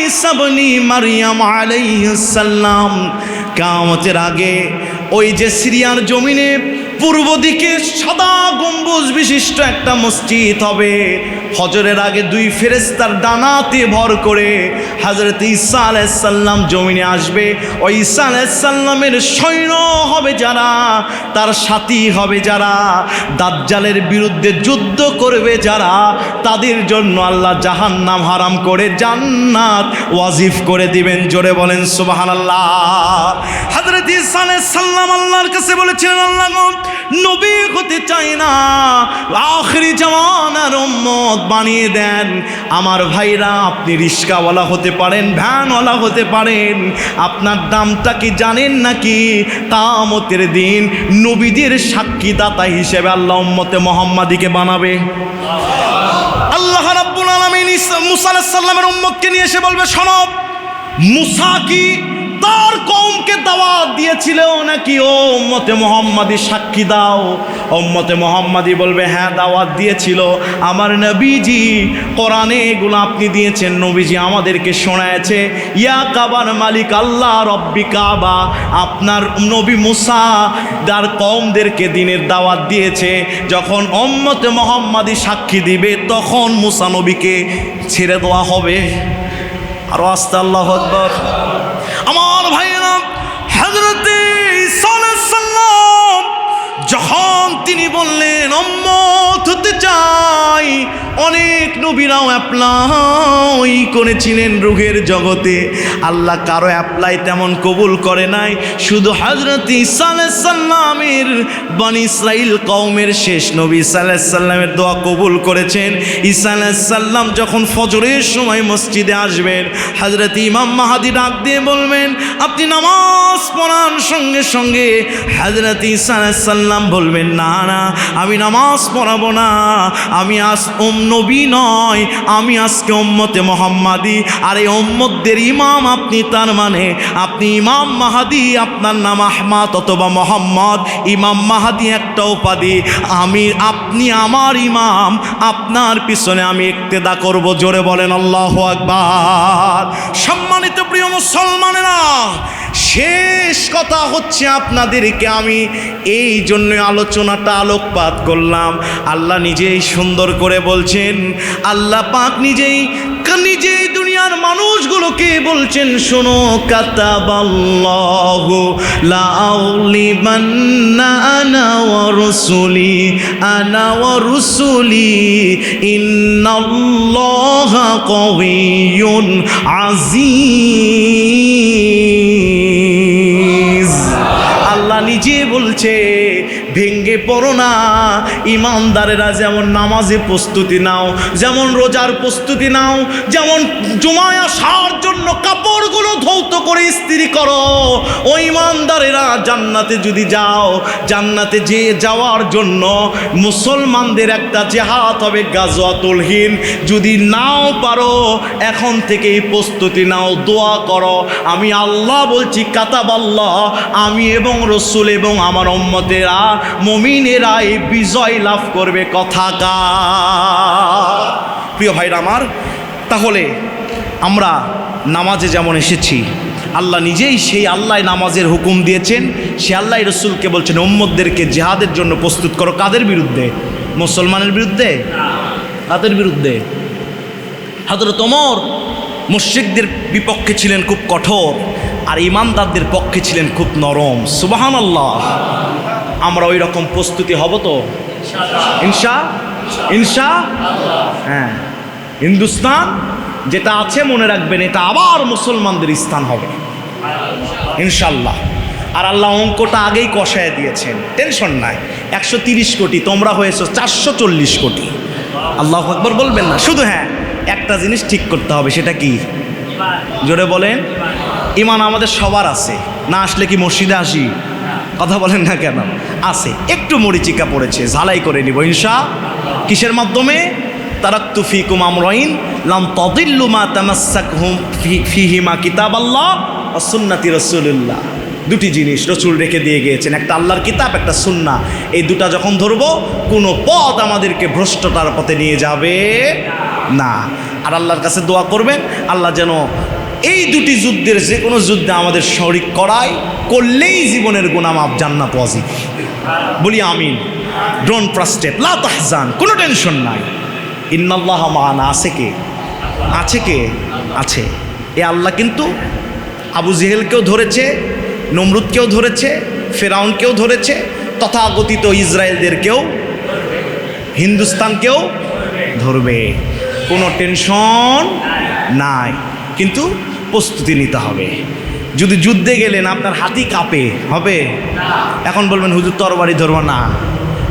ঈসা ইবনে মারইয়াম আলাইহিস সালাম। কিয়ামতের আগে ওই যে সিরিয়ার জমিনে পূর্ব দিকে সাদা গম্বুজ বিশিষ্ট একটা মসজিদ হবে। ফজরের আগে 2 ফেরেশতার ডানাতে ভর করে হযরত ঈসা আলাইহিস সালাম জমিনে আসবে। ওই ঈসা আলাইহিস সালামের সৈন্য হবে যারা, তার সাথী হবে যারা, দাজ্জালের বিরুদ্ধে যুদ্ধ করবে যারা, তাদের জন্য আল্লাহ জাহান্নাম হারাম করে জান্নাত ওয়াজিব করে দিবেন। জোরে বলেন সুবহানাল্লাহ। হযরত ঈসা আলাইহিস সালাম আল্লাহর কাছে বলেছিলেন, আল্লাহ নবী হতে চায় না, আখিরি জামানার উম্মত বানিয়ে দেন। আমার ভাইরা, আপনি রিস্কাওয়ালা হতে পারেন, ভ্যানওয়ালা হতে পারেন, আপনার দামটা কি জানেন নাকি? কিয়ামতের দিন নবীদের সাক্ষীদাতা হিসেবে আল্লাহ উম্মতে মুহাম্মাদিকে বানাবে। আল্লাহ রাব্বুল আলামিন মুসা আলাইহিস সালামের উম্মতকে নিয়ে এসে বলবে, শোনো, মুসা কি তার কওমকে দাওয়াত দিয়েছিল নাকি? ও উম্মতে মুহাম্মাদি সাক্ষী দাও। উম্মতে মুহাম্মাদি বলবে, হ্যাঁ দাওয়াত দিয়েছিল আমার নবীজি, কোরআনে এগুলো আপনি দিয়েছেন, নবীজি আমাদেরকে শোনায়েছে। ইয়া কাবার মালিক আল্লাহ রব্বি কাবা, আপনার নবী মুসা তার কওমদেরকে দিনের দাওয়াত দিয়েছে। যখন উম্মতে মুহাম্মাদি সাক্ষী দিবে তখন মুসা নবীকে ছেড়ে দেওয়া হবে। আর আস্তে আল্লাহু আকবার। আমার ভাইয়েরা, হযরতে ঈসা আলাইহিস সালাম যখন তিনি বললেন উম্মত হতে চাই, অনেক নবীরাও অ্যাপ্লাই করেছিলেন রুহের জগতে, আল্লাহ কারো অ্যাপ্লাই তেমন কবুল করে নাই। শুধু হযরত ঈসা আলাইহিস সালামের বনি ইসরাইল কওমের শেষ নবী ঈসা আলাইহিস সালামের দোয়া কবুল করেছেন। ঈসা আলাইহিস সালাম যখন ফজরের সময় মসজিদে আসবেন, হযরত ইমাম মাহদী ডাক দিয়ে বলবেন, আপনি নামাজ পড়ার সঙ্গে সঙ্গে হযরত ঈসা আলাইহিস সালাম বলবেন, না না, আমি নামাজ পড়াবো না, আমি আজ নবী নয়, আমি আজকে উম্মতে মুহাম্মাদি। আর এই উম্মতদের ইমাম আপনি, তার মানে আপনি ইমাম মাহদী, আপনার নাম আহমদ অথবা মোহাম্মদ। ইমাম মাহদী একটা উপাধি, আপনি আমার ইমাম, আপনার পিছনে আমি ইক্তেদা করব। জোরে বলেন আল্লাহু আকবার। সম্মানিত প্রিয় মুসলমানেরা, শেষ কথা হচ্ছে, আপনাদেরকে আমি এই জন্য আলোচনাটা আলোকপাত করলাম। আল্লাহ নিজেই সুন্দর করে বলছেন, আল্লাহ পাক নিজেই দুনিয়ার মানুষগুলোকে বলছেন, শোনো, কাতাবাল্লাহু লা আউলিবান্না আনা ওয়া রুসুলি ইন্নাল্লাহা কাওয়িয়্যুন আযীজ। আল্লাহ নিজে বলছে, ভেঙ্গে পড়ো না। ইমানদারেরা যেমন নামাজে প্রস্তুতি নাও, যেমন রোজার প্রস্তুতি নাও, যেমন জুমায় আসার জন্য কাপড়গুলো ধৌত করে ইস্ত্রি করো, ওই ইমানদারেরা জান্নাতে যদি যাও, জান্নাতে যে যাওয়ার জন্য মুসলমানদের একটা জিহাদ হবে, গাজওয়াতুল হিন্দ। যদি নাও পারো, এখন থেকেই প্রস্তুতি নাও, দোয়া করো। আমি আল্লাহ বলছি, কাতাবাল্লাহ, আমি এবং রসুল এবং আমার উম্মতেরা, মুমিনেরা এই বিজয় লাভ করবে। কথাকার। প্রিয় ভাইরা আমার, তাহলে আমরা নামাজে যেমন এসেছি, আল্লাহ নিজেই সেই আল্লাহ নামাজের হুকুম দিয়েছেন, সে আল্লাহ রসুলকে বলছেন উম্মতদেরকে জিহাদের জন্য প্রস্তুত করো। কাদের বিরুদ্ধে? মুসলমানের বিরুদ্ধে। কাদের বিরুদ্ধে? হযরত ওমর মুশরিকদের বিপক্ষে ছিলেন খুব কঠোর, আর ইমানদারদের পক্ষে ছিলেন খুব নরম। সুবহানাল্লাহ। আমরা ওই রকম প্রস্তুতি হব তো ইনশাআল্লাহ। হ্যাঁ, হিন্দুস্তান যেটা আছে মনে রাখবেন, এটা আবার মুসলমানদের স্থান হবে ইনশাআল্লাহ। আর আল্লাহ অঙ্কটা আগেই কষায় দিয়েছেন, টেনশন নাই। 130 কোটি, তোমরা হয়েছো 440 কোটি। আল্লাহু আকবার বলবেন না? শুধু হ্যাঁ, একটা জিনিস ঠিক করতে হবে, সেটা কি? জোরে বলেন। ঈমান আমাদের সবার আছে, না আসলে কি মসজিদে আসি? কথা বলেন না কেন? আছে, একটু মরিচিকা পড়েছে, ঝালাই করে নিব ইনশাআল্লাহ। কিসের মাধ্যমে? তারাক্তু ফিকুম আমরাইন লাম তাদিল্লু মা তামাসসাকহুম ফিহিমা কিতাবাল্লাহ ওয়া সুন্নতি রাসূলুল্লাহ। দুটি জিনিস রসুল রেখে দিয়ে গিয়েছেন, একটা আল্লাহর কিতাব, একটা সুন্নাহ। এই দুটা যখন ধরবো, কোনো পথ আমাদেরকে ভ্রষ্টতার পথে নিয়ে যাবে না। আর আল্লাহর কাছে দোয়া করবেন, আল্লাহ যেন এই দুটি যুদ্ধের যে কোনো যুদ্ধে আমাদের শরীক করায়, করলেই জীবনের গুনাহ মাফ, জান্নাত ওয়াজিব। বলি আমিন। ডোন্ট ফ্রাস্ট্রেট, লা তাহজান, কোনো টেনশন নাই। ইন্নাল্লাহা মা'ানা। আছে কে? আছে কে? আছে। এ আল্লাহ কিন্তু আবু জেহেলকেও ধরেছে, নমরুদকেও ধরেছে, ফেরাউনকেও ধরেছে, তথাগতিত ইসরায়েলদেরকেও, হিন্দুস্তানকেও ধরবে। কোনো টেনশন নাই, কিন্তু প্রস্তুতি নিতে হবে। যদি যুদ্ধে গেলেন আপনার হাতই কাঁপে, হবে? এখন বলবেন হুজুর তরবারি ধরবো না,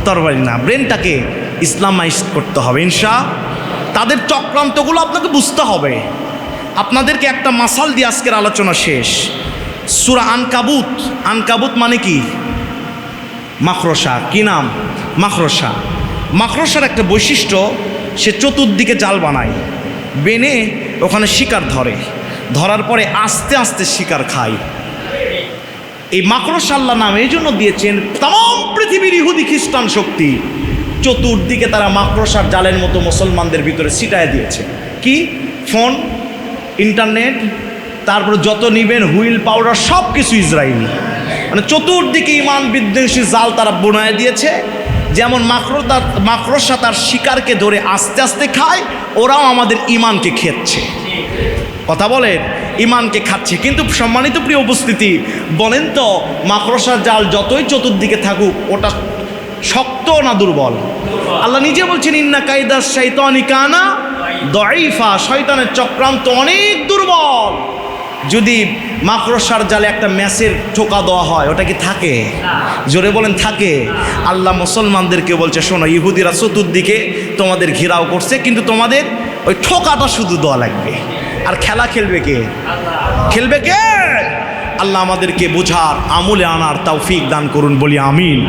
তরবারি না, ব্রেনটাকে ইসলামাইজ করতে হবে তাদের চক্রান্তগুলো আপনাকে বুঝতে হবে। আপনাদেরকে একটা মাসাল দিয়ে আজকের আলোচনা শেষ। সূরা আনকাবুত, আনকাবুত মানে কি? মাকড়সা। কি নাম? মাকড়সা। মাকড়সার একটা বৈশিষ্ট্য, সে চতুর্দিকে জাল বানায়, বেনে ওখানে শিকার ধরে, ধরার পরে আস্তে আস্তে শিকার খায়। এই মাকড়সা আল্লাহ নাম এই জন্য দিয়েছেন, তাম পৃথিবীর ইহুদি খ্রিস্টান শক্তি চতুর্দিকে তারা মাকড়সার জালের মতো মুসলমানদের ভিতরে ছিটায় দিয়েছে। কি? ফোন, ইন্টারনেট, তারপর যত নিবেন হুইল পাউডার সব কিছু ইসরায়েলি, মানে চতুর্দিকে ইমান বিধ্বংসী জাল তারা বোনায় দিয়েছে। যেমন মাকড়সা তার শিকারকে ধরে আস্তে আস্তে খায়, ওরাও আমাদের ইমানকে খেচ্ছে। কথা বলেন, ইমানকে খাচ্ছে। কিন্তু সম্মানিত প্রিয় উপস্থিতি, বলেন তো মাকড়সার জাল যতই চতুর্দিকে থাকুক ওটা শক্ত না দুর্বল? আল্লাহ নিজে বলছেন ইন্না কায়দা শাইতানি কানা দাঈফা, শয়তানের চক্রান্ত অনেক দুর্বল। যদি মাকড়সার জালে একটা ম্যাচের ঠোকা দেওয়া হয়, ওটা কি থাকে? জোরে বলেন, থাকে। আল্লাহ মুসলমানদেরকে বলছে, শোনো, ইহুদিরা চতুর্দিকে তোমাদের ঘেরাও করছে, কিন্তু তোমাদের ওই ঠোকাটা শুধু দেওয়া লাগবে। আর খেলা খেলবে কে? খেলবে কে? আল্লাহ আমাদেরকে বোঝার, আমলে আনার তৌফিক দান করুন, বলি আমিন।